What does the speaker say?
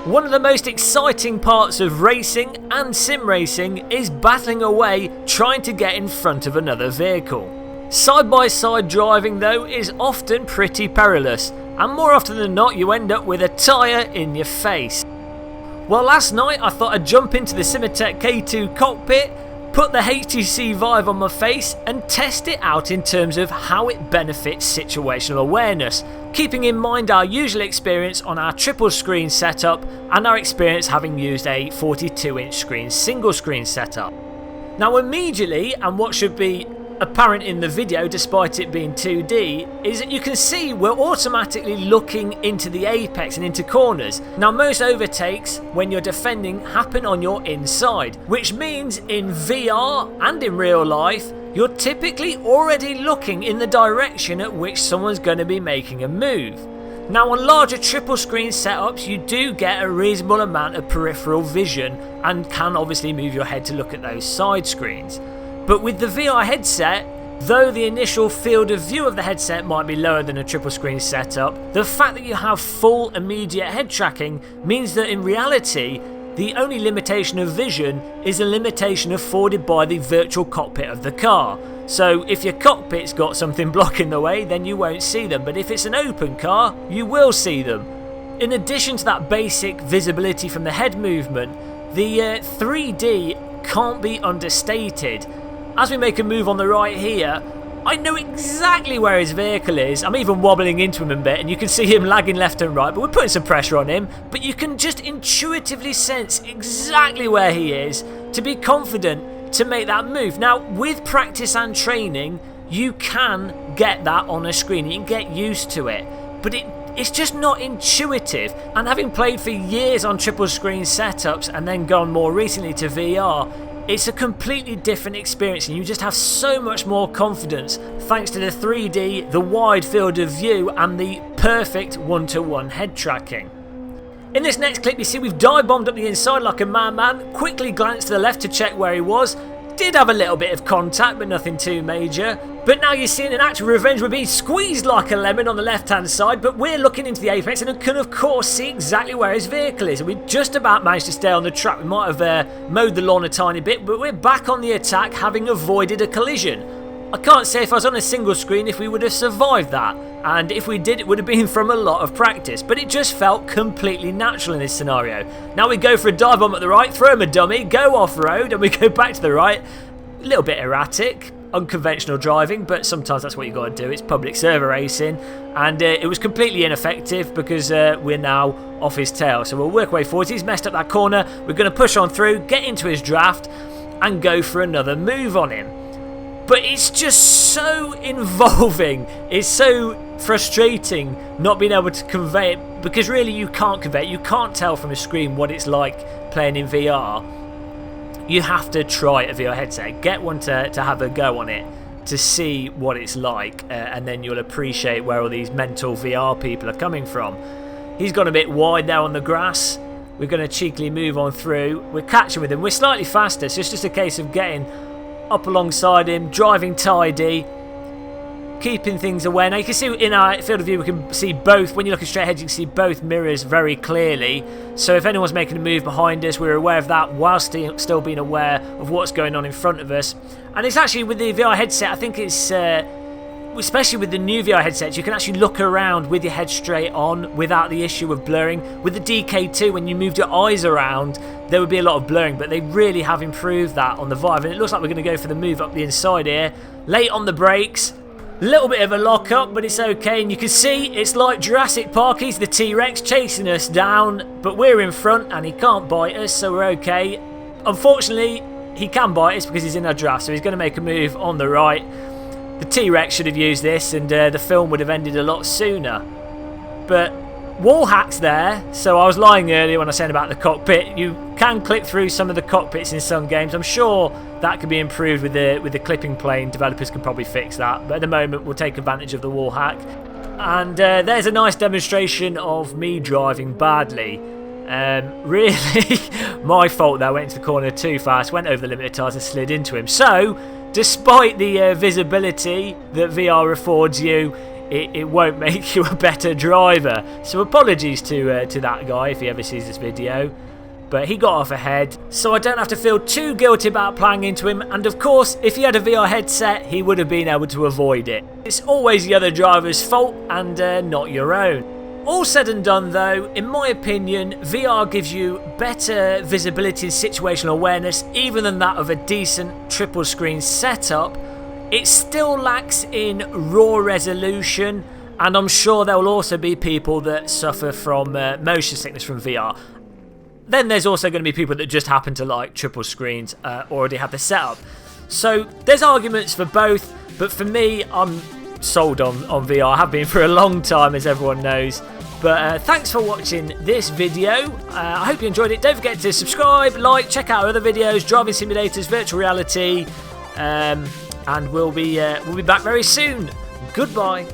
One of the most exciting parts of racing and sim racing is battling away trying to get in front of another vehicle. Side by side driving though is often pretty perilous, and more often than not you end up with a tyre in your face. Well, last night I thought I'd jump into the Simetik K2 cockpit, put the HTC VIVE on my face and test it out in terms of how it benefits situational awareness, keeping in mind our usual experience on our triple screen setup and our experience having used a 42-inch screen single screen setup. Now immediately, and what should be apparent in the video despite it being 2D, is that you can see we're automatically looking into the apex and into corners. Now most overtakes when you're defending happen on your inside, which means in VR and in real life you're typically already looking in the direction at which someone's going to be making a move. Now on larger triple screen setups you do get a reasonable amount of peripheral vision and can obviously move your head to look at those side screens. But with the VR headset, though the initial field of view of the headset might be lower than a triple screen setup, the fact that you have full immediate head tracking means that in reality, the only limitation of vision is a limitation afforded by the virtual cockpit of the car. So if your cockpit's got something blocking the way, then you won't see them, but if it's an open car, you will see them. In addition to that basic visibility from the head movement, the 3D can't be understated. As we make a move on the right here, I know exactly where his vehicle is. I'm even wobbling into him a bit and you can see him lagging left and right, but we're putting some pressure on him. But you can just intuitively sense exactly where he is to be confident to make that move. Now, with practice and training, you can get that on a screen. You can get used to it, but it's just not intuitive. And having played for years on triple screen setups and then gone more recently to VR, it's a completely different experience and you just have so much more confidence thanks to the 3D, the wide field of view and the perfect one-to-one head tracking. In this next clip you see we've dive bombed up the inside like a madman, quickly glanced to the left to check where he was, did have a little bit of contact but nothing too major. But now you're seeing an act of revenge. We're being squeezed like a lemon on the left hand side, but we're looking into the apex and can of course see exactly where his vehicle is. And we just about managed to stay on the track. We might have mowed the lawn a tiny bit, but we're back on the attack having avoided a collision. I can't say if I was on a single screen if we would have survived that, and if we did it would have been from a lot of practice, but it just felt completely natural in this scenario. Now we go for a dive bomb at the right, throw him a dummy, go off-road and we go back to the right. A little bit erratic, unconventional driving, but sometimes that's what you got to do. It's public server racing, and it was completely ineffective because we're now off his tail. So we'll work our way forward. He's messed up that corner. We're going to push on through, get into his draft and go for another move on him. But it's just so involving, it's so frustrating not being able to convey it, because really you can't convey it. You can't tell from a screen what it's like playing in VR. You have to try a VR headset, get one to have a go on it to see what it's like, and then you'll appreciate where all these mental VR people are coming from. He's gone a bit wide there on the grass. We're going to cheekily move on through. We're catching with him. We're slightly faster, so it's just a case of getting up alongside him, driving tidy, keeping things aware. Now you can see in our field of view we can see both, when you're looking straight ahead you can see both mirrors very clearly, so if anyone's making a move behind us we're aware of that whilst still being aware of what's going on in front of us. And it's actually with the VR headset, I think it's especially with the new VR headsets, you can actually look around with your head straight on without the issue of blurring. With the DK2, when you moved your eyes around, there would be a lot of blurring, but they really have improved that on the Vive, and it looks like we're going to go for the move up the inside here. Late on the brakes, little bit of a lock up, but it's okay, and you can see it's like Jurassic Park. He's the T-Rex chasing us down, but we're in front and he can't bite us, so we're okay. Unfortunately, he can bite us because he's in our draft, so he's going to make a move on the right. The T-Rex should have used this and the film would have ended a lot sooner. But wall hacks there, so I was lying earlier when I said about the cockpit. You can clip through some of the cockpits in some games. I'm sure that could be improved with the clipping plane. Developers can probably fix that, but at the moment we'll take advantage of the wall hack. And there's a nice demonstration of me driving badly. Really my fault that I went into the corner too fast, went over the limit of tyres and slid into him. So despite the visibility that VR affords you, it won't make you a better driver. So apologies to that guy if he ever sees this video. But he got off ahead, so I don't have to feel too guilty about playing into him, and of course, if he had a VR headset, he would have been able to avoid it. It's always the other driver's fault and not your own. All said and done though, in my opinion, VR gives you better visibility and situational awareness even than that of a decent triple screen setup. It still lacks in raw resolution, and I'm sure there will also be people that suffer from motion sickness from VR. Then there's also going to be people that just happen to like triple screens, already have the setup. So there's arguments for both, but for me, I'm sold on VR. I have been for a long time, as everyone knows. But thanks for watching this video. I hope you enjoyed it. Don't forget to subscribe, like, check out our other videos, driving simulators, virtual reality, and we'll be back very soon. Goodbye.